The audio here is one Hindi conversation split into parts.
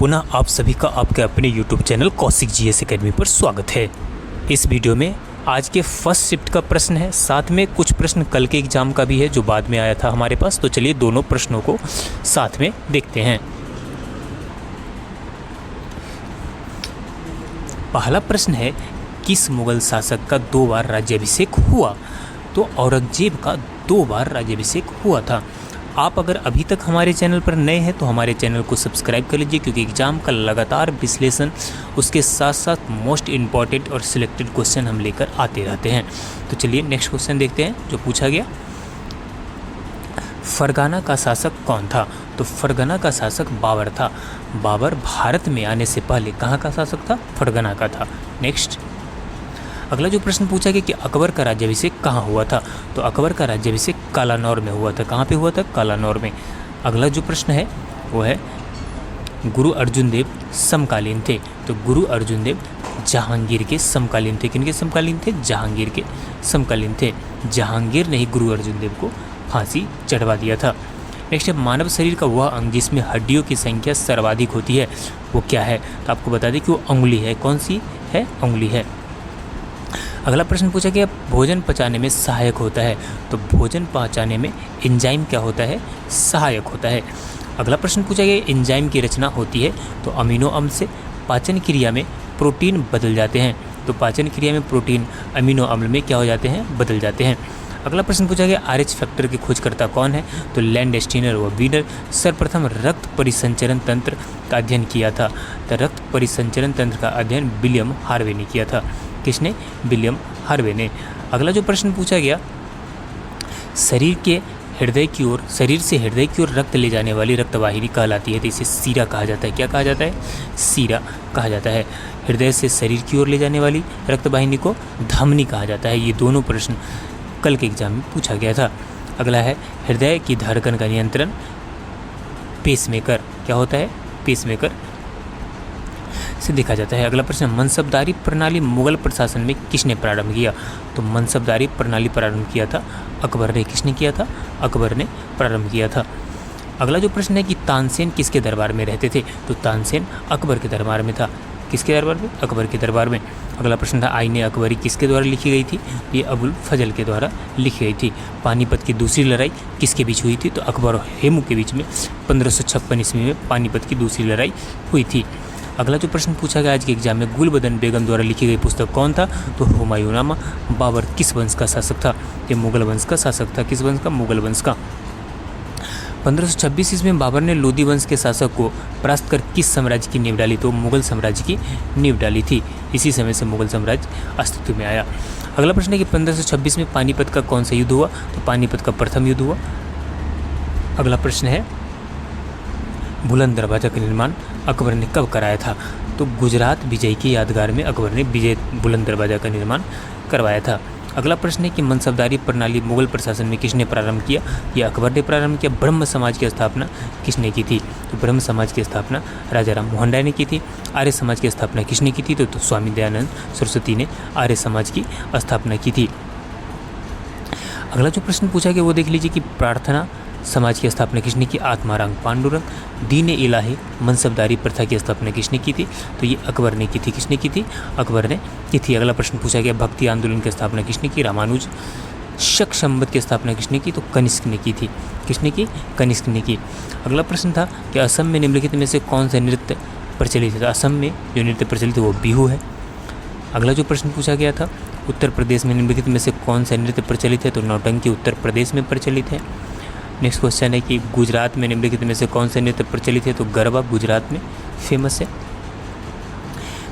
पुनः आप सभी का आपके अपने YouTube channel Kaushik GS academy पर स्वागत है। इस वीडियो में आज के फर्स्ट शिफ्ट का प्रश्न है, साथ में कुछ प्रश्न कल के एग्जाम का भी है जो बाद में आया था हमारे पास। तो चलिए दोनों प्रश्नों को साथ में देखते हैं। पहला प्रश्न है, किस मुगल शासक का 2 बार राज्याभिषेक हुआ? तो औरंगजेब का 2 बार राज्याभिषेक हुआ था। आप अगर अभी तक हमारे चैनल पर नए हैं तो हमारे चैनल को सब्सक्राइब कर लीजिए, क्योंकि एग्जाम का लगातार विश्लेषण, उसके साथ साथ मोस्ट इम्पॉर्टेंट और सिलेक्टेड क्वेश्चन हम लेकर आते रहते हैं। तो चलिए नेक्स्ट क्वेश्चन देखते हैं जो पूछा गया। फरगाना का शासक कौन था? तो फरगाना का शासक बाबर था। बाबर भारत में आने से पहले कहाँ का शासक था? फरगाना का था। नेक्स्ट अगला जो प्रश्न पूछा गया कि अकबर का राज्याभिषेक कहाँ हुआ था? तो अकबर का राज्याभिषेक कालानौर में हुआ था। कहाँ पे हुआ था? कालानौर में। अगला जो प्रश्न है वो है, गुरु अर्जुन देव समकालीन थे। तो गुरु अर्जुन देव जहांगीर के समकालीन थे। किनके समकालीन थे? जहांगीर के समकालीन थे। जहांगीर ने ही गुरु अर्जुन देव को फांसी चढ़वा दिया था। नेक्स्ट है, मानव शरीर का वह अंग जिसमें हड्डियों की संख्या सर्वाधिक होती है वो क्या है? तो आपको बता दें कि वो उंगली है। कौन सी है? उंगली है। अगला प्रश्न पूछा गया, भोजन पचाने में सहायक होता है। तो भोजन पचाने में एंजाइम क्या होता है? सहायक होता है। अगला प्रश्न पूछा गया, एंजाइम की रचना होती है तो अमीनो अम्ल से। पाचन क्रिया में प्रोटीन बदल जाते हैं। तो पाचन क्रिया में प्रोटीन अमीनो अम्ल में क्या हो जाते हैं? बदल जाते हैं। अगला प्रश्न पूछा गया, RH फैक्टर के खोजकर्ता कौन है? तो लैंडस्टीनर व वीनर। सर्वप्रथम रक्त परिसंचरण तंत्र का अध्ययन किया था। तो रक्त परिसंचरण तंत्र का अध्ययन विलियम हार्वे ने किया था। किसने? विलियम हार्वे ने। अगला जो प्रश्न पूछा गया, शरीर से हृदय की ओर रक्त ले जाने वाली रक्तवाहिनी कहलाती है। तो इसे सीरा कहा जाता है। क्या कहा जाता है? सीरा कहा जाता है। हृदय से शरीर की ओर ले जाने वाली रक्तवाहिनी को धमनी कहा जाता है। ये दोनों प्रश्न कल के एग्जाम में पूछा गया था। अगला है, हृदय की धड़कन का नियंत्रण पेसमेकर क्या होता है? पेसमेकर से देखा जाता है। अगला प्रश्न, मनसबदारी प्रणाली मुगल प्रशासन में किसने प्रारंभ किया? तो मनसबदारी प्रणाली प्रारंभ किया था अकबर ने। किसने किया था? अकबर ने प्रारंभ किया था। अगला जो प्रश्न है कि तानसेन किसके दरबार में रहते थे? तो तानसेन अकबर के दरबार में था। किसके दरबार में? अकबर के दरबार में। अगला प्रश्न था, आईने अकबरी किसके द्वारा लिखी गई थी? ये अबुल फजल के द्वारा लिखी गई थी। पानीपत की दूसरी लड़ाई किसके बीच हुई थी? तो अकबर और हेमू के बीच में 1556 ईस्वी में पानीपत की दूसरी लड़ाई हुई थी। अगला जो प्रश्न पूछा गया आज के एग्जाम में, गुलबदन बेगम द्वारा लिखी गई पुस्तक कौन था? तो हुमायूंनामा। बाबर किस वंश का शासक था? ये मुगल वंश का शासक था। किस वंश का? मुगल वंश का। 1526 ईस्वी में बाबर ने लोदी वंश के शासक को परास्त कर किस साम्राज्य की नींव डाली? तो मुगल साम्राज्य की नींव डाली थी। इसी समय से मुगल साम्राज्य अस्तित्व में आया। अगला प्रश्न है कि 1526 में पानीपत का कौन सा युद्ध हुआ? तो पानीपत का प्रथम युद्ध हुआ। अगला प्रश्न है, बुलंद दरवाजा का निर्माण अकबर ने कब कराया था? तो गुजरात विजय की यादगार में अकबर ने बुलंद दरवाजा का निर्माण करवाया था। अगला प्रश्न है कि मनसबदारी प्रणाली मुगल प्रशासन में किसने प्रारंभ किया? यह अकबर ने प्रारंभ किया। ब्रह्म समाज की स्थापना किसने की थी? तो ब्रह्म समाज की स्थापना राजा राम मोहन राय ने की थी। आर्य समाज की स्थापना किसने की थी? तो स्वामी दयानंद सरस्वती ने आर्य समाज की स्थापना की थी। अगला जो प्रश्न पूछा गया वो देख लीजिए कि प्रार्थना समाज की स्थापना किसने की? आत्माराम पांडुरंग। दीन इलाही मनसबदारी प्रथा की स्थापना किसने की थी? तो ये अकबर ने की थी। किसने की थी? अकबर ने की थी। अगला प्रश्न पूछा गया, भक्ति आंदोलन की स्थापना किसने की? रामानुज। शक संवत की स्थापना किसने की? तो कनिष्क ने की थी। किसने की? कनिष्क ने की। अगला प्रश्न था कि असम में निम्नलिखित में से कौन सा नृत्य प्रचलित है? तो असम में जो नृत्य प्रचलित है वो बिहू है। अगला जो प्रश्न पूछा गया था, उत्तर प्रदेश में निम्नलिखित में से कौन सा नृत्य प्रचलित है? तो नौटंकी उत्तर प्रदेश में प्रचलित है। नेक्स्ट क्वेश्चन है कि गुजरात में निम्नलिखित में से कौन से नृत्य प्रचलित है? तो गरबा गुजरात में फेमस है।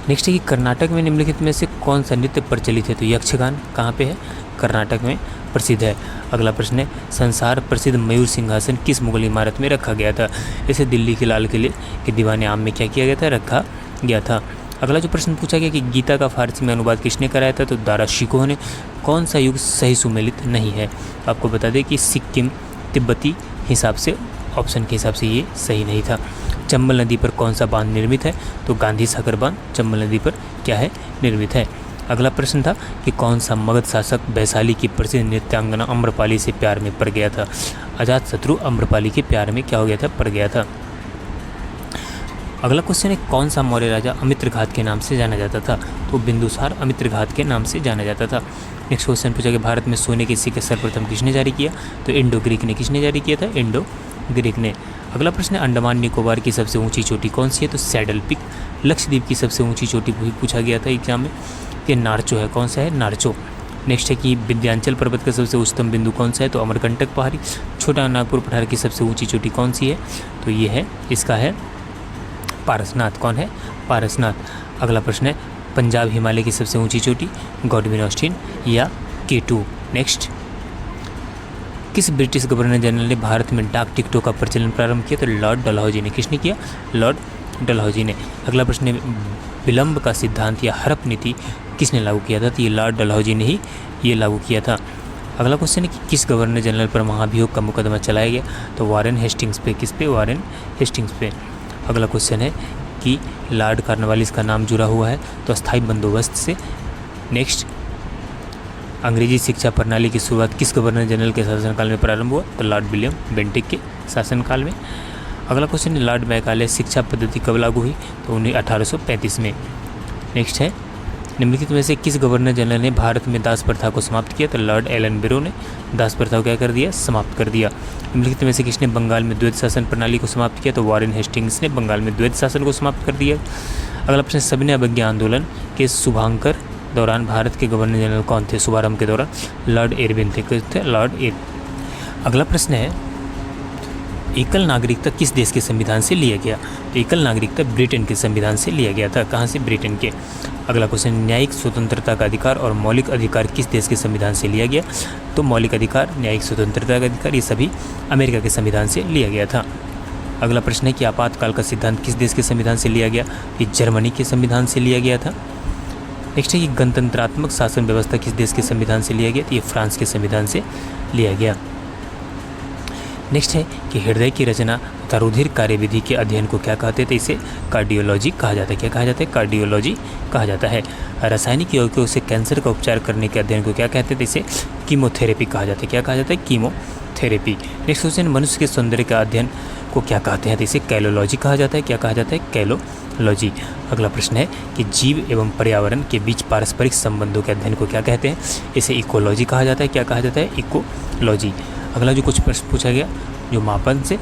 नेक्स्ट है कि कर्नाटक में निम्नलिखित में से कौन सा नृत्य प्रचलित है? तो यक्षगान कहाँ पे है? कर्नाटक में प्रसिद्ध है। अगला प्रश्न है, संसार प्रसिद्ध मयूर सिंहासन किस मुगल इमारत में रखा गया था? इसे दिल्ली के लाल किले के दीवाने आम में क्या किया गया था? रखा गया था। अगला जो प्रश्न पूछा गया कि गीता का फारसी में अनुवाद किसने कराया था? तो दारा शिकोह ने। कौन सा युग सही सुमेलित नहीं है? आपको बता दें कि सिक्किम तिब्बती हिसाब से, ऑप्शन के हिसाब से ये सही नहीं था। चंबल नदी पर कौन सा बांध निर्मित है? तो गांधी सागर बांध चंबल नदी पर क्या है? निर्मित है। अगला प्रश्न था कि कौन सा मगध शासक वैशाली की प्रसिद्ध नृत्यांगना अम्रपाली से प्यार में पड़ गया था? अजातशत्रु अम्रपाली के प्यार में क्या हो गया था? पड़ गया था। अगला क्वेश्चन है कौन सा मौर्य राजा अमित्रघात के नाम से जाना जाता था? तो बिंदुसार अमित्रघात के नाम से जाना जाता था। नेक्स्ट क्वेश्चन पूछा कि भारत में सोने के सिक्के सर्वप्रथम किसने जारी किया? तो इंडो ग्रीक ने। किसने जारी किया था? इंडो ग्रीक ने। अगला प्रश्न है अंडमान निकोबार की सबसे ऊंची चोटी कौन सी है? तो सैडल पिक। लक्षद्वीप की सबसे ऊंची चोटी पूछा गया था एग्जाम में, ये नारचो है। कौन सा है? नारचो। नेक्स्ट है कि विंध्याचल पर्वत का सबसे उच्चतम बिंदु कौन सा है? तो अमरकंटक पहाड़ी। छोटा नागपुर पठार की सबसे ऊंची चोटी कौन सी है? तो ये है, इसका है पारसनाथ। कौन है? पारसनाथ। अगला प्रश्न है पंजाब हिमालय की सबसे ऊंची चोटी गॉडविन ऑस्टिन या K2। नेक्स्ट, किस ब्रिटिश गवर्नर जनरल ने भारत में डाक टिकटों का प्रचलन प्रारंभ किया? तो लॉर्ड डलहौजी ने। किसने किया? लॉर्ड डलहौजी ने। अगला प्रश्न है विलंब का सिद्धांत या हड़प नीति किसने लागू किया था? तो ये लॉर्ड डलहौजी ने ही ये लागू किया था। अगला क्वेश्चन है कि किस गवर्नर जनरल पर महाभियोग का मुकदमा चलाया गया? तो वारेन हेस्टिंग्स पे। किस पे? वारेन हेस्टिंग्स पे। अगला क्वेश्चन है कि लॉर्ड कॉर्नवालिस का नाम जुड़ा हुआ है तो अस्थायी बंदोबस्त से। नेक्स्ट, अंग्रेजी शिक्षा प्रणाली की शुरुआत किस गवर्नर जनरल के शासनकाल में प्रारंभ हुआ? तो लॉर्ड विलियम बेंटिक के शासनकाल में। अगला क्वेश्चन है लॉर्ड मैकाले शिक्षा पद्धति कब लागू हुई? तो 1835 में। नेक्स्ट है निम्नलिखित में से किस गवर्नर जनरल ने भारत में दास प्रथा को समाप्त किया? तो लॉर्ड एलन बिरो ने दास प्रथा को क्या कर दिया? समाप्त कर दिया। निम्नलिखित में से किसने बंगाल में द्वैत शासन प्रणाली को समाप्त किया? तो वारेन हेस्टिंग्स ने बंगाल में द्वैत शासन को समाप्त कर दिया। अगला प्रश्न सविनय अवज्ञा आंदोलन के शुभांकर दौरान भारत के गवर्नर जनरल कौन थे? शुभारंभ के दौरान लॉर्ड इरविन थे। Lord Irwin. अगला प्रश्न है एकल नागरिकता किस देश के संविधान से लिया गया? तो एकल नागरिकता ब्रिटेन के संविधान से लिया गया था। कहाँ से? ब्रिटेन के। अगला क्वेश्चन न्यायिक स्वतंत्रता का अधिकार और मौलिक अधिकार किस देश के संविधान से लिया गया? तो मौलिक अधिकार, न्यायिक स्वतंत्रता का अधिकार, ये सभी अमेरिका के संविधान से लिया गया था। अगला प्रश्न है कि आपातकाल का सिद्धांत किस देश के संविधान से लिया गया? ये जर्मनी के संविधान से लिया गया था। नेक्स्ट है कि गणतंत्रात्मक शासन व्यवस्था किस देश के संविधान से लिया गया? तो ये फ्रांस के संविधान से लिया गया। नेक्स्ट है कि हृदय की रचना तथा रुधिर कार्यविधि के अध्ययन को क्या कहते थे? इसे कार्डियोलॉजी कहा जाता है। क्या कहा जाता है? कार्डियोलॉजी कहा जाता है। रासायनिक यौगिकों से कैंसर का उपचार करने के अध्ययन को क्या कहते थे? इसे कीमोथेरेपी कहा जाता है। क्या कहा जाता है? कीमोथेरेपी। नेक्स्ट क्वेश्चन मनुष्य के सौंदर्य का अध्ययन को क्या कहते हैं? तो इसे कैलोलॉजी कहा जाता है। क्या कहा जाता है? कैलोलॉजी। अगला प्रश्न है कि जीव एवं पर्यावरण के बीच पारस्परिक संबंधों के अध्ययन को क्या कहते हैं? इसे इकोलॉजी कहा जाता है। क्या कहा जाता है? इकोलॉजी। अगला जो कुछ प्रश्न पूछा गया जो मापन से,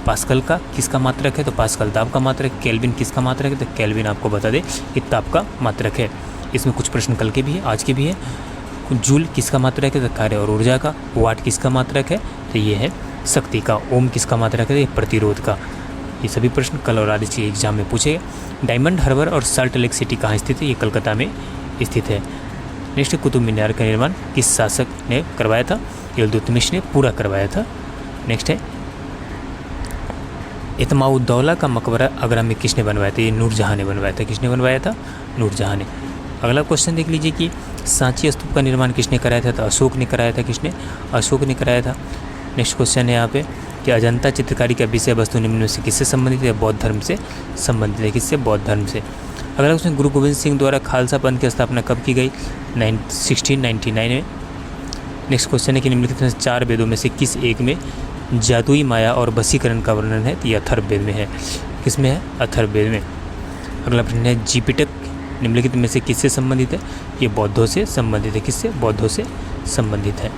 पास्कल का किसका मात्रक है? तो पास्कल ताप का मात्रक। केल्विन किसका मात्रक है? तो केल्विन आपको बता दे ये ताप का मात्रक है। इसमें कुछ प्रश्न कल के भी है, आज के भी है। जूल किसका मात्रक है? तो कार्य और ऊर्जा का। वाट किसका मात्रक है? तो ये है शक्ति का। ओम किसका मात्रक है? ये प्रतिरोध का। ये सभी प्रश्न कल और आज के एग्जाम में पूछे गए। डायमंड हार्बर और साल्ट लेक सिटी कहाँ स्थित है? ये कलकत्ता में स्थित है। नेक्स्ट कुतुब मीनार का निर्माण किस शासक ने करवाया था? इल्तुतमिश ने पूरा करवाया था। नेक्स्ट है इतमाउद्दौला का मकबरा आगरा में किसने बनवाया था? ये नूरजहाँ ने बनवाया था। किसने बनवाया था? नूरजहाँ ने। अगला क्वेश्चन देख लीजिए कि सांची स्तूप का निर्माण किसने कराया था? तो अशोक ने कराया था। किसने? अशोक ने कराया था। नेक्स्ट क्वेश्चन है यहाँ पे कि अजंता चित्रकारी का विषय वस्तु निम्न में से किससे संबंधित है? बौद्ध धर्म से संबंधित है। किससे? बौद्ध धर्म से। अगला क्वेश्चन गुरु गोविंद सिंह द्वारा खालसा पंथ की स्थापना कब की गई? 1699 में। नेक्स्ट क्वेश्चन है कि निम्नलिखित में से 4 वेदों में से किस एक में जादुई माया और वशीकरण का वर्णन है? तो ये अथर्ववेद में है। किस में है? अथर्ववेद में। अगला प्रश्न है जीपिटक निम्नलिखित में से किससे संबंधित है? ये बौद्धों से संबंधित है। किससे? बौद्धों से संबंधित है।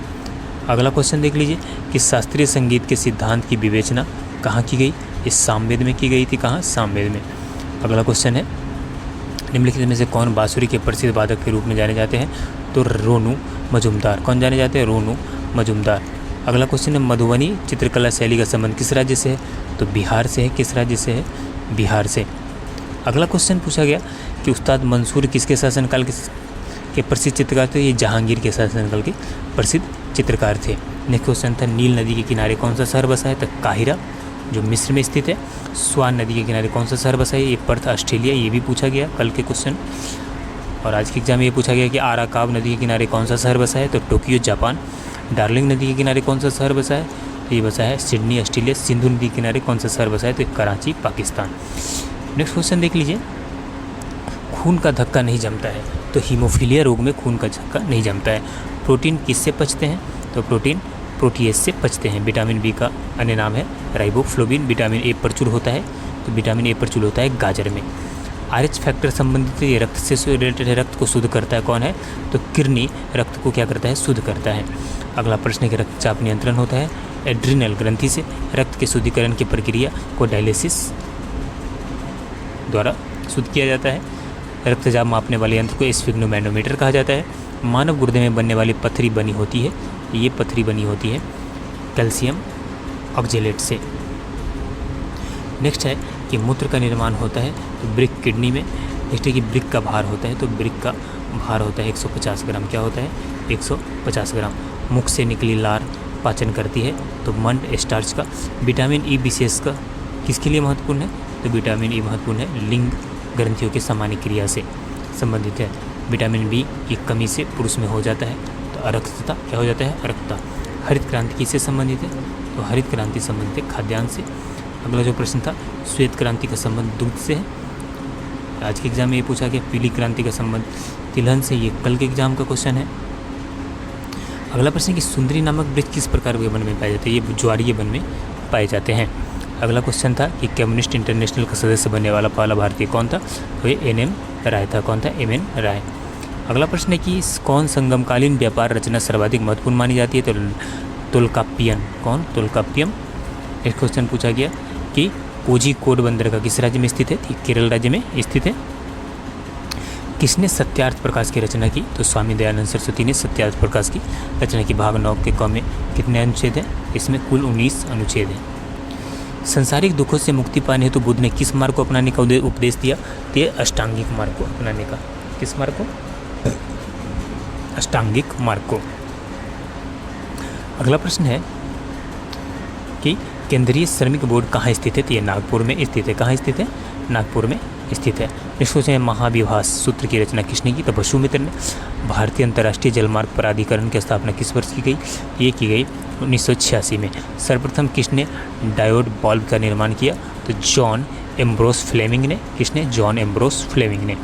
अगला क्वेश्चन देख लीजिए कि शास्त्रीय संगीत के सिद्धांत की विवेचना कहाँ की गई? इस सामवेद में की गई थी। कहाँ? सामवेद में। अगला क्वेश्चन है निम्नलिखित में से कौन बांसुरी के प्रसिद्ध वादक के रूप में जाने जाते हैं? तो रोनू मजुमदार। कौन जाने जाते हैं? रोनू मजुमदार। अगला क्वेश्चन है मधुबनी चित्रकला शैली का संबंध किस राज्य से है? तो बिहार से है। किस राज्य से है? बिहार से। अगला क्वेश्चन पूछा गया कि उस्ताद मंसूर किसके शासनकाल के प्रसिद्ध चित्रकार थे? ये जहांगीर के शासनकाल के प्रसिद्ध चित्रकार थे। नेक्स्ट क्वेश्चन था नील नदी के किनारे कौन सा शहर बसा है? तो काहिरा जो मिस्र में स्थित है। स्वान नदी के किनारे कौन सा शहर बसा है? ये पर्थ ऑस्ट्रेलिया। ये भी पूछा गया कल के क्वेश्चन। और आज के एग्जाम में ये पूछा गया कि आराकाब नदी के किनारे कौन सा शहर बसा है? तो टोक्यो जापान। डार्लिंग नदी के किनारे कौन सा शहर बसा है? तो ये बसा है सिडनी ऑस्ट्रेलिया। सिंधु नदी के किनारे कौन सा शहर बसा है? तो कराची पाकिस्तान। नेक्स्ट क्वेश्चन देख लीजिए खून का धक्का नहीं जमता है। तो हीमोफीलिया रोग में खून का धक्का नहीं जमता है। प्रोटीन किससे पचते हैं? तो प्रोटीन प्रोटीएज से पचते हैं। विटामिन बी का अन्य नाम है राइबोफ्लोविन। विटामिन ए प्रचुर होता है तो विटामिन ए प्रचुर होता है गाजर में। RH फैक्टर संबंधित ये रक्त से रिलेटेड है, रक्त को शुद्ध करता है कौन है, तो किडनी रक्त को क्या करता है, शुद्ध करता है। अगला प्रश्न है कि रक्तचाप नियंत्रण होता है एड्रिनल ग्रंथि से। रक्त के शुद्धिकरण की प्रक्रिया को डायलिसिस द्वारा शुद्ध किया जाता है। रक्तचाप मापने वाले यंत्र को स्फिग्नोमैनोमीटर कहा जाता है। मानव गुर्दे में बनने वाली पथरी बनी होती है, ये पथरी बनी होती है कैल्शियम ऑक्जेलेट से। नेक्स्ट है कि मूत्र का निर्माण होता है तो ब्रिक किडनी में। नेक्स्ट है कि ब्रिक का भार होता है तो ब्रिक का भार होता है 150 ग्राम। क्या होता है, 150 ग्राम। मुख से निकली लार पाचन करती है तो मंड स्टार्च का। विटामिन ई विशेष का किसके लिए महत्वपूर्ण है, तो विटामिन ई महत्वपूर्ण है लिंग ग्रंथियों के सामान्य क्रिया से संबंधित है। विटामिन बी की कमी से पुरुष में हो जाता है तो अरक्तता, क्या हो जाता है, अरक्तता। हरित क्रांति किससे संबंधित है, तो हरित क्रांति संबंधित है खाद्यान्न से। अगला जो प्रश्न था, श्वेत क्रांति का संबंध दुग्ध से है। आज के एग्जाम में ये पूछा गया। पीली क्रांति का संबंध तिलहन से, ये कल के एग्जाम का क्वेश्चन है। अगला प्रश्न है कि सुंदरी नामक वृक्ष किस प्रकार के वन में पाए जाते हैं, ये ज्वारीय वन में पाए जाते हैं। अगला क्वेश्चन था कि कम्युनिस्ट इंटरनेशनल का सदस्य बनने वाला पहला भारतीय कौन था, तो ये NM राय था। कौन था, MM राय। अगला प्रश्न है कि कौन संगमकालीन व्यापार रचना सर्वाधिक महत्वपूर्ण मानी जाती है, तो तोल्काप्पियन। कौन, तोल्काप्पियम। एक क्वेश्चन पूछा गया कि कोझिकोड बंदरगाह किस राज्य में स्थित है, केरल राज्य में स्थित है। किसने सत्यार्थ प्रकाश की रचना की, तो स्वामी दयानंद सरस्वती ने सत्यार्थ प्रकाश की रचना की। भाग 9 के क में कितने अनुच्छेद हैं, इसमें कुल 19 अनुच्छेद हैं। संसारिक दुखों से मुक्ति पाने हेतु बुद्ध ने किस मार्ग को अपनाने का उपदेश दिया, तो ये अष्टांगिक मार्ग को अपनाने का। किस मार्ग को, अष्टांगिक मार्ग को। अगला प्रश्न है कि केंद्रीय श्रमिक बोर्ड कहाँ स्थित है, तो ये नागपुर में स्थित है। कहाँ स्थित है, नागपुर में स्थित है। नेक्स्ट क्वेश्चन है महाविभास सूत्र की रचना किसने की, तो बसुमित्र ने। भारतीय अंतर्राष्ट्रीय जलमार्ग प्राधिकरण की स्थापना किस वर्ष की गई, ये की गई 1986 में। सर्वप्रथम किसने डायोड बल्ब का निर्माण किया, तो जॉन एम्ब्रोस फ्लेमिंग ने। किसने, जॉन एम्ब्रोस फ्लेमिंग ने।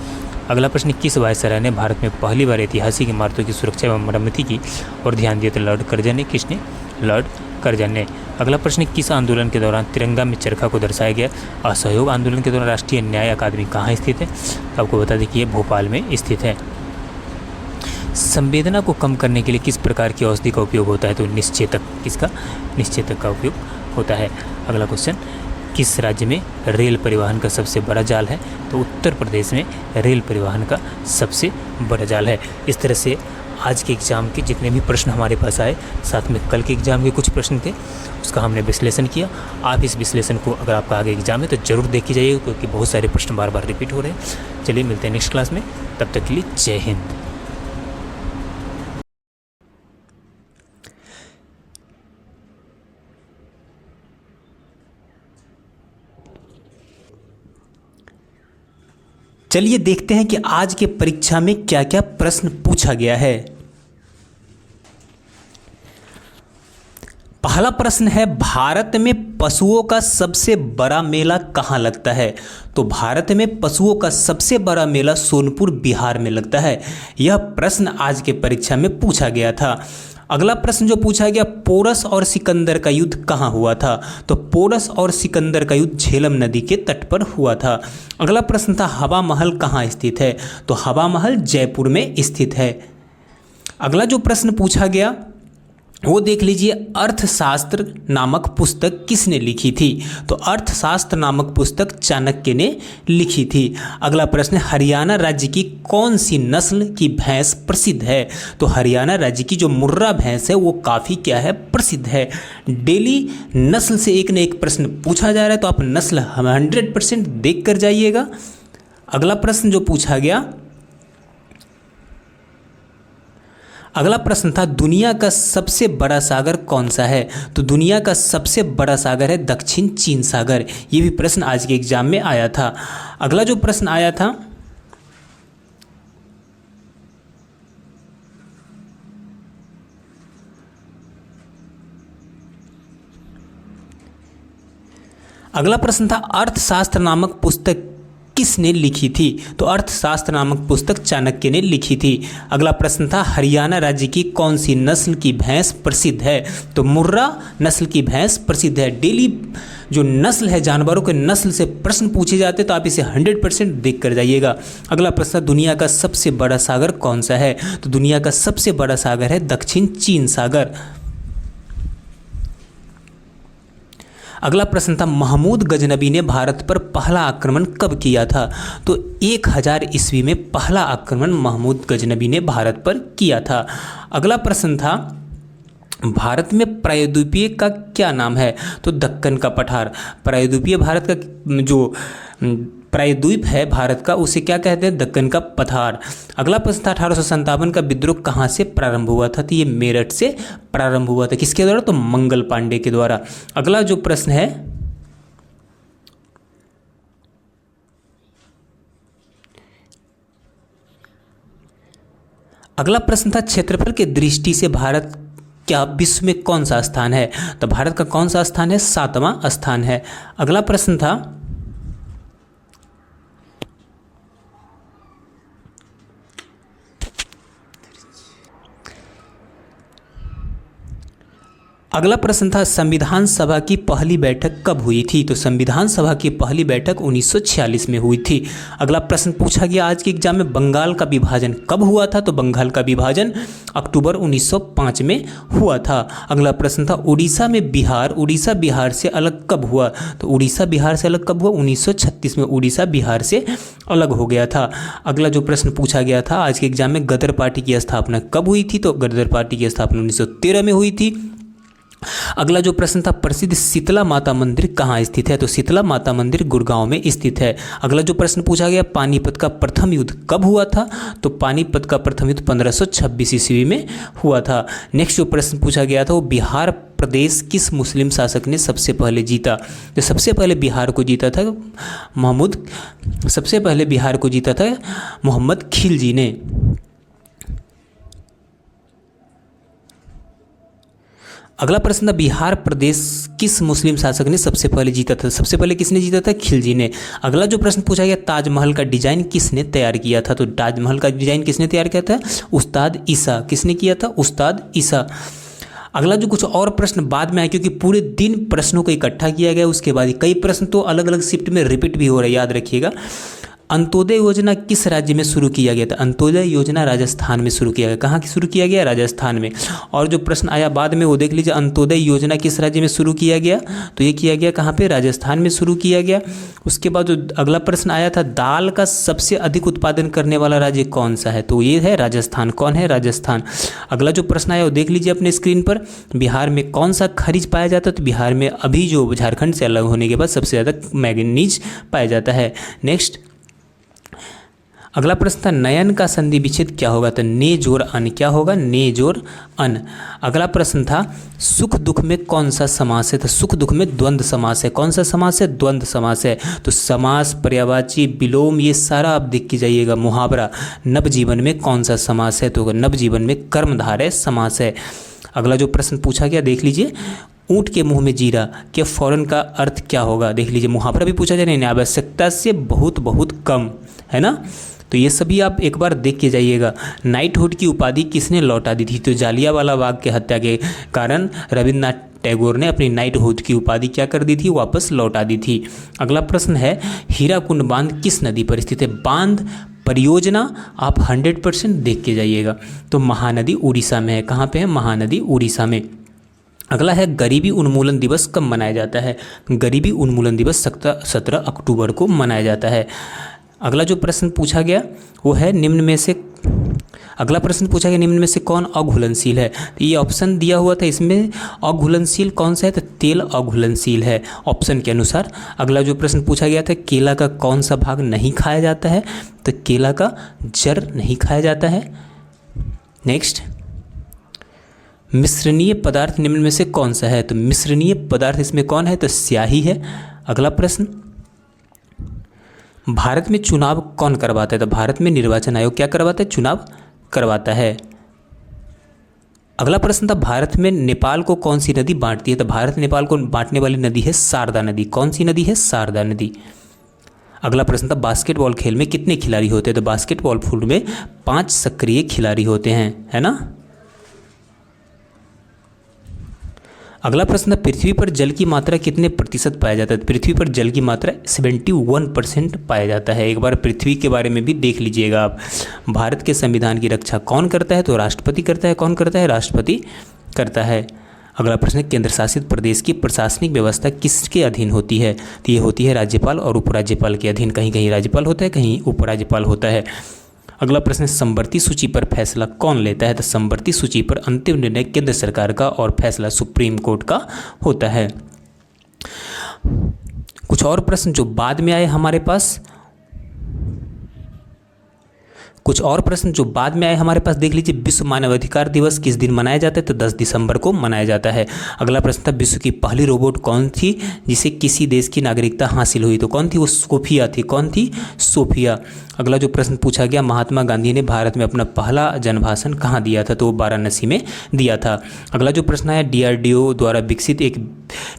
अगला प्रश्न, किस वायसराय ने भारत में पहली बार ऐतिहासिक इमारतों की सुरक्षा एवं मरम्मति की और ध्यान दिया, तो लॉर्ड कर्जन ने। किसने, लॉर्ड कर्जन ने। अगला प्रश्न, किस आंदोलन के दौरान तिरंगा में चरखा को दर्शाया गया, असहयोग आंदोलन के दौरान। राष्ट्रीय न्याय अकादमी कहाँ स्थित है, तो आपको बता दें कि ये भोपाल में स्थित है। संवेदना को कम करने के लिए किस प्रकार की औषधि का उपयोग होता है, तो निश्चेतक। किसका, निश्चेतक का उपयोग होता है। अगला क्वेश्चन, किस राज्य में रेल परिवहन का सबसे बड़ा जाल है, तो उत्तर प्रदेश में रेल परिवहन का सबसे बड़ा जाल है। इस तरह से आज के एग्ज़ाम के जितने भी प्रश्न हमारे पास आए, साथ में कल के एग्ज़ाम के कुछ प्रश्न थे, उसका हमने विश्लेषण किया। आप इस विश्लेषण को, अगर आपका आगे एग्ज़ाम है तो ज़रूर देखी जाइए, क्योंकि बहुत सारे प्रश्न बार बार रिपीट हो रहे हैं। चलिए मिलते हैं नेक्स्ट क्लास में, तब तक के लिए जय हिंद। चलिए देखते हैं कि आज के परीक्षा में क्या क्या प्रश्न पूछा गया है। पहला प्रश्न है, भारत में पशुओं का सबसे बड़ा मेला कहाँ लगता है, तो भारत में पशुओं का सबसे बड़ा मेला सोनपुर बिहार में लगता है। यह प्रश्न आज के परीक्षा में पूछा गया था। अगला प्रश्न जो पूछा गया, पोरस और सिकंदर का युद्ध कहाँ हुआ था, तो पोरस और सिकंदर का युद्ध झेलम नदी के तट पर हुआ था। अगला प्रश्न था, हवा महल कहाँ स्थित है, तो हवा महल जयपुर में स्थित है। अगला जो प्रश्न पूछा गया वो देख लीजिए, अर्थशास्त्र नामक पुस्तक किसने लिखी थी, तो अर्थशास्त्र नामक पुस्तक चाणक्य ने लिखी थी। अगला प्रश्न, हरियाणा राज्य की कौन सी नस्ल की भैंस प्रसिद्ध है, तो हरियाणा राज्य की जो मुर्रा भैंस है वो काफ़ी क्या है, प्रसिद्ध है। डेली नस्ल से एक न एक प्रश्न पूछा जा रहा है, तो आप नस्ल 100% देख कर जाइएगा। अगला प्रश्न जो पूछा गया, अगला प्रश्न था, दुनिया का सबसे बड़ा सागर कौन सा है, तो दुनिया का सबसे बड़ा सागर है दक्षिण चीन सागर। ये भी प्रश्न आज के एग्जाम में आया था। अगला जो प्रश्न आया था, अगला प्रश्न था, अर्थशास्त्र नामक पुस्तक किसने लिखी थी? तो अर्थशास्त्र नामक पुस्तक चाणक्य ने लिखी थी। अगला प्रश्न था हरियाणा राज्य की कौन सी नस्ल की भैंस प्रसिद्ध है? तो मुर्रा नस्ल की भैंस प्रसिद्ध है। डेली जो नस्ल है, जानवरों के नस्ल से प्रश्न पूछे जाते तो आप इसे 100% देख कर जाइएगा। अगला प्रश्न, दुनिया का सबसे बड़ा सागर कौन सा है? तो दुनिया का सबसे बड़ा सागर है दक्षिण चीन सागर। अगला प्रश्न था महमूद गजनबी ने भारत पर पहला आक्रमण कब किया था? तो 1000 ईस्वी में पहला आक्रमण महमूद गजनबी ने भारत पर किया था। अगला प्रश्न था भारत में प्रायद्वीपीय का क्या नाम है? तो दक्कन का पठार। प्रायद्वीपीय भारत का जो प्रायद्वीप है भारत का, उसे क्या कहते हैं? दक्कन का पठार। अगला प्रश्न था 1857 का विद्रोह कहाँ से प्रारंभ हुआ था? तो ये मेरठ से प्रारंभ हुआ था। किसके द्वारा? तो मंगल पांडे के द्वारा। अगला जो प्रश्न है अगला प्रश्न था क्षेत्रफल की दृष्टि से भारत क्या विश्व में कौन सा स्थान है? तो भारत का कौन सा स्थान है? 7वां स्थान है। अगला प्रश्न था संविधान सभा की पहली बैठक कब हुई थी? तो संविधान सभा की पहली बैठक 1946 में हुई थी। अगला प्रश्न पूछा गया आज के एग्जाम में बंगाल का विभाजन कब हुआ था? तो बंगाल का विभाजन अक्टूबर 1905 में हुआ था। अगला प्रश्न था उड़ीसा बिहार से अलग कब हुआ? तो उड़ीसा बिहार से अलग कब हुआ? 1936 में उड़ीसा बिहार से अलग हो गया था। अगला जो प्रश्न पूछा गया था आज के एग्जाम में गदर पार्टी की स्थापना कब हुई थी? तो गदर पार्टी की स्थापना 1913 में हुई थी। अगला जो प्रश्न था प्रसिद्ध शीतला माता मंदिर कहाँ स्थित है? तो शीतला माता मंदिर गुड़गांव में स्थित है। अगला जो प्रश्न पूछा गया पानीपत का प्रथम युद्ध कब हुआ था? तो पानीपत का प्रथम युद्ध 1526 ईस्वी में हुआ था। नेक्स्ट जो प्रश्न पूछा गया था वो बिहार प्रदेश किस मुस्लिम शासक ने सबसे पहले जीता? तो सबसे पहले बिहार को जीता था मोहम्मद खिलजी ने। अगला प्रश्न था बिहार प्रदेश किस मुस्लिम शासक ने सबसे पहले जीता था? सबसे पहले किसने जीता था? खिलजी ने। अगला जो प्रश्न पूछा गया ताजमहल का डिजाइन किसने तैयार किया था? तो ताजमहल का डिजाइन किसने तैयार किया था? उस्ताद ईसा। किसने किया था? उस्ताद ईसा। अगला जो कुछ और प्रश्न बाद में आए क्योंकि पूरे दिन प्रश्नों को इकट्ठा किया गया, उसके बाद कई प्रश्न तो अलग अलग शिफ्ट में रिपीट भी हो रहे, याद रखिएगा। अंत्योदय योजना किस राज्य में शुरू किया गया था? अंत्योदय योजना राजस्थान में शुरू किया गया। कहाँ की शुरू किया गया? राजस्थान में। और जो प्रश्न आया बाद में वो देख लीजिए, अंत्योदय योजना किस राज्य में शुरू किया गया? तो ये किया गया कहाँ पे? राजस्थान में शुरू किया गया। उसके बाद जो अगला प्रश्न आया था दाल का सबसे अधिक उत्पादन करने वाला राज्य कौन सा है? तो ये है राजस्थान। कौन है? राजस्थान। अगला जो प्रश्न आया वो देख लीजिए अपने स्क्रीन पर, बिहार में कौन सा खनिज पाया जाता है? तो बिहार में अभी जो झारखंड से अलग होने के बाद सबसे ज़्यादा मैंगनीज पाया जाता है। नेक्स्ट अगला प्रश्न था नयन का संधि विच्छेद क्या होगा? तो ने जोर अन। क्या होगा? ने जोर अन। अगला प्रश्न था सुख दुख में कौन सा समास है? तो सुख दुख में द्वंद्व समास है। कौन सा समास है? द्वंद्व समास है। तो समास, पर्यायवाची, विलोम, ये सारा आप देख के जाइएगा। मुहावरा, नवजीवन में कौन सा समास है? तो नवजीवन में कर्मधारय समास है। अगला जो प्रश्न पूछा गया देख लीजिए, ऊँट के मुंह में जीरा के फौरन का अर्थ क्या होगा? देख लीजिए, मुहावरा भी पूछा जा रहा है, आवश्यकता से बहुत बहुत कम, है ना। तो ये सभी आप एक बार देख के जाइएगा। नाइटहुड की उपाधि किसने लौटा दी थी? तो जालियांवाला बाग के हत्या के कारण रविन्द्रनाथ टैगोर ने अपनी नाइटहुड की उपाधि क्या कर दी थी? वापस लौटा दी थी। अगला प्रश्न है हीराकुंड बांध किस नदी पर स्थित है? बांध परियोजना आप 100% देख के जाइएगा। तो महानदी उड़ीसा में है। कहाँ पे है? महानदी उड़ीसा में। अगला है गरीबी उन्मूलन दिवस कब मनाया जाता है? गरीबी उन्मूलन दिवस 17 अक्टूबर को मनाया जाता है। अगला जो प्रश्न पूछा गया वो है निम्न में से कौन अघुलनशील है? तो ये ऑप्शन दिया हुआ था, इसमें अघुलनशील कौन सा है? तो तेल अघुलनशील है ऑप्शन के अनुसार। अगला जो प्रश्न पूछा गया था केला का कौन सा भाग नहीं खाया जाता है? तो केला का जड़ नहीं खाया जाता है। नेक्स्ट मिश्रणीय पदार्थ निम्न में से कौन सा है? तो मिश्रणीय पदार्थ इसमें कौन है? तो स्याही है। अगला प्रश्न भारत में चुनाव कौन करवाता है? तो भारत में निर्वाचन आयोग क्या करवाता है? चुनाव करवाता है। अगला प्रश्न था भारत में नेपाल को कौन सी नदी बांटती है? तो भारत नेपाल को बांटने वाली नदी है शारदा नदी। कौन सी नदी है? शारदा नदी। अगला प्रश्न था बास्केटबॉल खेल में कितने खिलाड़ी होते हैं? तो बास्केटबॉल फुल में 5 सक्रिय खिलाड़ी होते हैं, है ना। अगला प्रश्न है पृथ्वी पर जल की मात्रा कितने प्रतिशत पाया जाता है? पृथ्वी पर जल की मात्रा 71% पाया जाता है। एक बार पृथ्वी के बारे में भी देख लीजिएगा आप। भारत के संविधान की रक्षा कौन करता है? तो राष्ट्रपति करता है। कौन करता है? राष्ट्रपति करता है। अगला प्रश्न है केंद्र शासित प्रदेश की प्रशासनिक व्यवस्था किसके अधीन होती है? तो ये होती है राज्यपाल और उपराज्यपाल के अधीन। कहीं कहीं राज्यपाल होता है, कहीं उपराज्यपाल होता है। अगला प्रश्न है समवर्ती सूची पर फैसला कौन लेता है? तो समवर्ती सूची पर अंतिम निर्णय केंद्र सरकार का और फैसला सुप्रीम कोर्ट का होता है। कुछ और प्रश्न जो बाद में आए हमारे पास, देख लीजिए। विश्व मानवाधिकार दिवस किस दिन मनाया जाता है? तो 10 दिसंबर को मनाया जाता है। अगला प्रश्न था विश्व की पहली रोबोट कौन थी जिसे किसी देश की नागरिकता हासिल हुई? तो कौन थी? वो सोफिया थी। कौन थी? सोफिया। अगला जो प्रश्न पूछा गया महात्मा गांधी ने भारत में अपना पहला जनभाषण कहाँ दिया था? तो वो वाराणसी में दिया था। अगला जो प्रश्न है DRDO द्वारा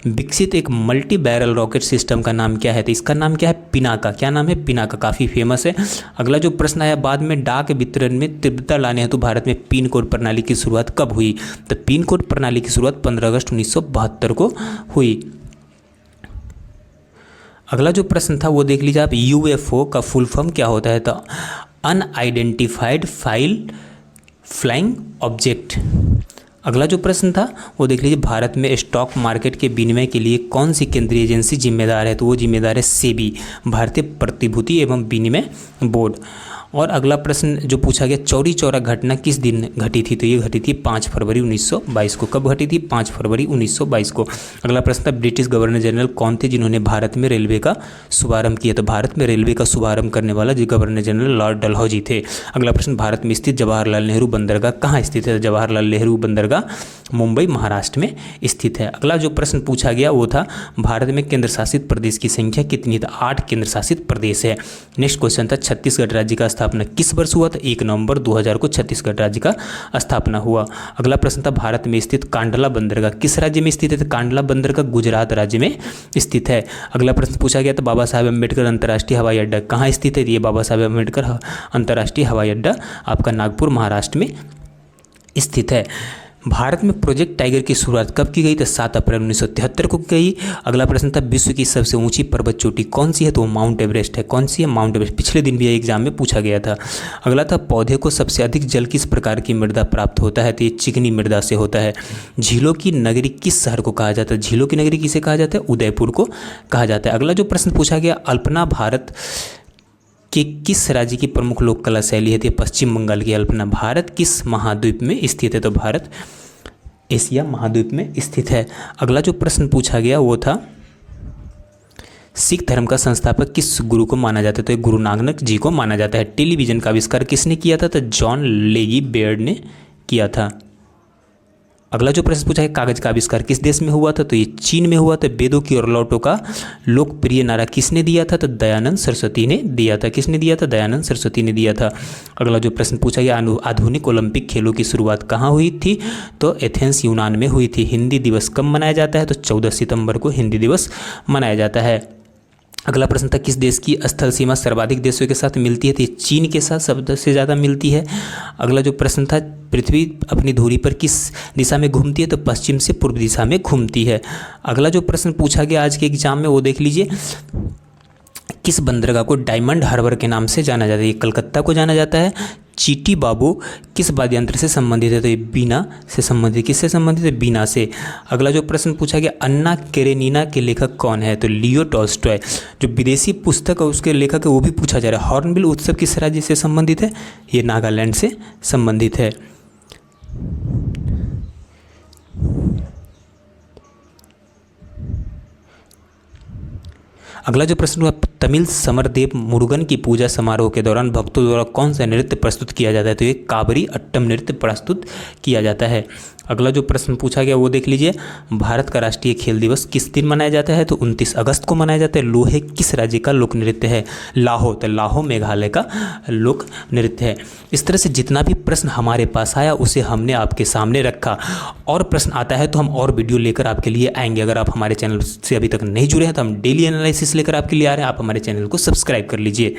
विकसित एक मल्टी बैरल रॉकेट सिस्टम का नाम क्या है? तो इसका नाम क्या है? पिनाका। क्या नाम है? पिनाका। काफ़ी फेमस है। अगला जो प्रश्न आया बाद में डाक वितरण में तीव्रता लाने हेतु भारत में पिन कोड प्रणाली की शुरुआत कब हुई? तो पिन कोड प्रणाली की शुरुआत 15 अगस्त 1972 को हुई। अगला जो प्रश्न था वो देख लीजिए आप। UFO का फुल फॉर्म क्या होता है? तो अनआइडेंटिफाइड फ्लाइंग ऑब्जेक्ट। अगला जो प्रश्न था वो देख लीजिए भारत में स्टॉक मार्केट के विनिमय के लिए कौन सी केंद्रीय एजेंसी जिम्मेदार है? तो वो जिम्मेदार है सेबी, भारतीय प्रतिभूति एवं विनिमय बोर्ड। और अगला प्रश्न जो पूछा गया चौरी चौरा घटना किस दिन घटी थी? तो ये घटी थी 5 फरवरी 1922 को। कब घटी थी? 5 फरवरी 1922 को। अगला प्रश्न था ब्रिटिश गवर्नर जनरल कौन थे जिन्होंने भारत में रेलवे का शुभारंभ किया? तो भारत में रेलवे का शुभारंभ करने वाला जो गवर्नर जनरल लॉर्ड डलहौजी थे। अगला प्रश्न भारत में स्थित जवाहरलाल नेहरू बंदरगाह कहाँ स्थित है? जवाहरलाल नेहरू बंदरगाह मुंबई महाराष्ट्र में स्थित है। अगला जो प्रश्न पूछा गया वो था भारत में केंद्र शासित प्रदेश की संख्या कितनी? तो 8 केंद्र शासित प्रदेश है। नेक्स्ट क्वेश्चन था छत्तीसगढ़ राज्य का स्थापना किस वर्ष हुआ? तो 1 नवंबर 2000 को छत्तीसगढ़ राज्य का स्थापना हुआ। अगला प्रश्न था भारत में स्थित कांडला बंदरगाह किस राज्य में स्थित है? तो कांडला बंदरगाह गुजरात राज्य में स्थित है। अगला प्रश्न पूछा गया था बाबा साहेब अम्बेडकर अंतर्राष्ट्रीय हवाई अड्डा कहाँ स्थित है? ये बाबा साहेब अम्बेडकर अंतर्राष्ट्रीय हवाई अड्डा आपका नागपुर महाराष्ट्र में स्थित है। भारत में प्रोजेक्ट टाइगर की शुरुआत कब की गई? तो 7 अप्रैल 1973 को की गई। अगला प्रश्न था विश्व की सबसे ऊंची पर्वत चोटी कौन सी है? तो माउंट एवरेस्ट है। कौन सी है? Mount Everest. पिछले दिन भी एग्जाम में पूछा गया था। अगला था पौधे को सबसे अधिक जल किस प्रकार की मृदा प्राप्त होता है? तो ये चिकनी मृदा से होता है। झीलों की नगरी किस शहर को कहा जाता है? झीलों की नगरी किसे कहा जाता है? उदयपुर को कहा जाता है। अगला जो प्रश्न पूछा गया अल्पना भारत कि किस राज्य की प्रमुख लोक कला शैली है? तो पश्चिम बंगाल की अल्पना। भारत किस महाद्वीप में स्थित है? तो भारत एशिया महाद्वीप में स्थित है। अगला जो प्रश्न पूछा गया वो था सिख धर्म का संस्थापक किस गुरु को माना जाता है? तो गुरु नानक जी को माना जाता है। टेलीविजन का आविष्कार किसने किया था? तो जॉन लेगी बेयर्ड ने किया था। अगला जो प्रश्न पूछा है कागज का आविष्कार किस देश में हुआ था? तो ये चीन में हुआ था। वेदों की और लौटों का लोकप्रिय नारा किसने दिया था? तो दयानंद सरस्वती ने दिया था। किसने दिया था? दयानंद सरस्वती ने दिया था। अगला जो प्रश्न पूछा गया आधुनिक ओलंपिक खेलों की शुरुआत कहाँ हुई थी? तो एथेंस यूनान में हुई थी। हिंदी दिवस कब मनाया जाता है? तो 14 सितंबर को हिंदी दिवस मनाया जाता है। अगला प्रश्न था किस देश की स्थल सीमा सर्वाधिक देशों के साथ मिलती है? तो चीन के साथ सबसे ज़्यादा मिलती है। अगला जो प्रश्न था पृथ्वी अपनी धुरी पर किस दिशा में घूमती है? तो पश्चिम से पूर्व दिशा में घूमती है। अगला जो प्रश्न पूछा गया आज के एग्जाम में वो देख लीजिए किस बंदरगाह को डायमंड हार्बर के नाम से जाना जाता है? ये कलकत्ता को जाना जाता है। चीटी बाबू किस वाद्य यंत्र से संबंधित है? तो ये बीना से संबंधित। किससे संबंधित है? बीना से। अगला जो प्रश्न पूछा गया अन्ना केरेनिना के लेखक कौन है? तो लियो टॉल्स्टॉय। जो विदेशी पुस्तक है उसके लेखक है वो भी पूछा जा रहा है। हॉर्नबिल उत्सव किस राज्य से संबंधित है? ये नागालैंड से संबंधित है। अगला जो प्रश्न हुआ तमिल समरदेव मुरुगन की पूजा समारोह के दौरान भक्तों द्वारा कौन सा नृत्य प्रस्तुत किया जाता है? तो ये काबरी अट्टम नृत्य प्रस्तुत किया जाता है। अगला जो प्रश्न पूछा गया वो देख लीजिए भारत का राष्ट्रीय खेल दिवस किस दिन मनाया जाता है? तो 29 अगस्त को मनाया जाता है। लोहे किस राज्य का लोक नृत्य है? लाहो। तो लाहो मेघालय का लोक नृत्य है। इस तरह से जितना भी प्रश्न हमारे पास आया उसे हमने आपके सामने रखा। और प्रश्न आता है तो हम और वीडियो लेकर आपके लिए आएंगे। अगर आप हमारे चैनल से अभी तक नहीं जुड़े हैं तो हम डेली एनालिसिस लेकर आपके लिए आ रहे हैं। आप हमारे हमारे चैनल को सब्सक्राइब कर लीजिए।